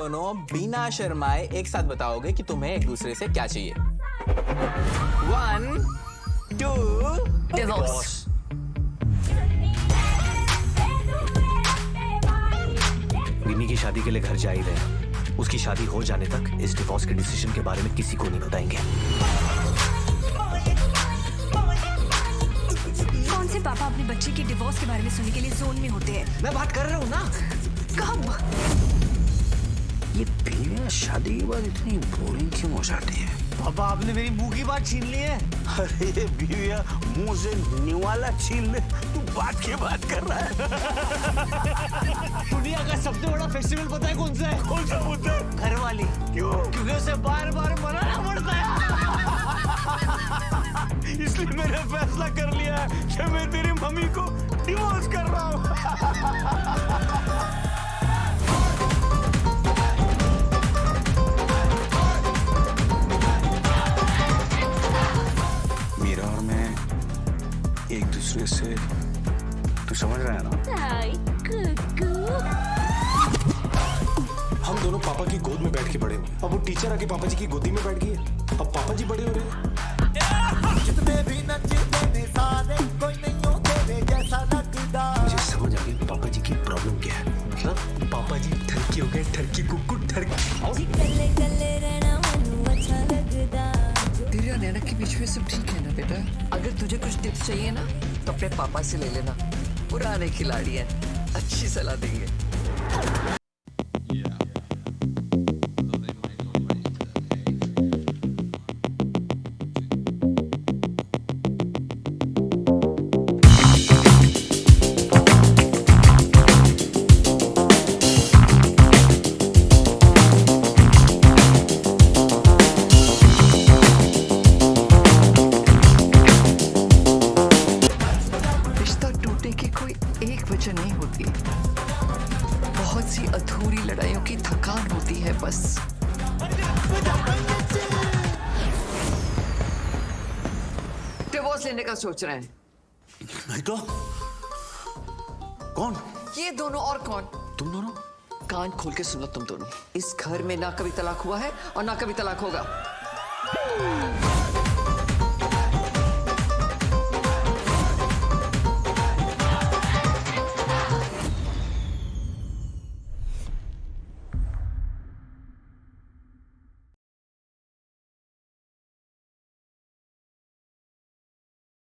दोनों बिना शर्माए एक साथ बताओगे कि तुम्हें एक दूसरे से क्या चाहिए। 1 2 डिवोर्स। विनी की शादी के लिए घर जा ही रहे हैं। उसकी शादी हो जाने तक इस डिवोर्स के डिसीजन के बारे में किसी को नहीं बताएंगे। कौन से पापा अपने बच्चे के डिवोर्स के बारे में सुनने के लिए जोन में होते हैं? मैं बात कर रहा हूँ ना। कब? ये बीवियां शादी के बाद इतनी बोरिंग क्यों हो जाती है? पापा आपने मेरी मुंह की बात छीन ली है। अरे बीविया मुंह से निवाला छीन ले, तू बात की बात कर रहा है। दुनिया का सबसे बड़ा फेस्टिवल पता है कौन सा है? कौन सा मुद्दा? घर वाली। क्यों? क्योंकि उसे बार बार मनाना पड़ता है। इसलिए मैंने फैसला कर लिया है कि मैं तेरी मम्मी को डिवोर्स कर रहा हूँ। मीरा और मैं एक दूसरे से, तू समझ रहा है ना? हम दोनों पापा की गोद में बैठ के बड़े हुए। अब वो टीचर आके पापा जी की गोदी में बैठ गई है। अब पापा जी बड़े हो रहे हैं। मुझे समझ आ गया पापा जी की प्रॉब्लम क्या है। मतलब पापा जी ठरकी हो गए, ठरकी कुक्कुट ठरकी। तेरे और नैना के बीच में सब ठीक है ना बेटा? अगर तुझे कुछ टिप्स चाहिए ना तो अपने पापा से ले लेना। पुराने खिलाड़ी हैं, अच्छी सलाह देंगे। नहीं होती, बहुत सी अधूरी लड़ाइयों की थकान होती है बस। डिवोर्स लेने का सोच रहे हैं? नहीं तो कौन? ये दोनों। और कौन? तुम दोनों। कान खोल के सुनो तुम दोनों। इस घर में ना कभी तलाक हुआ है और ना कभी तलाक होगा।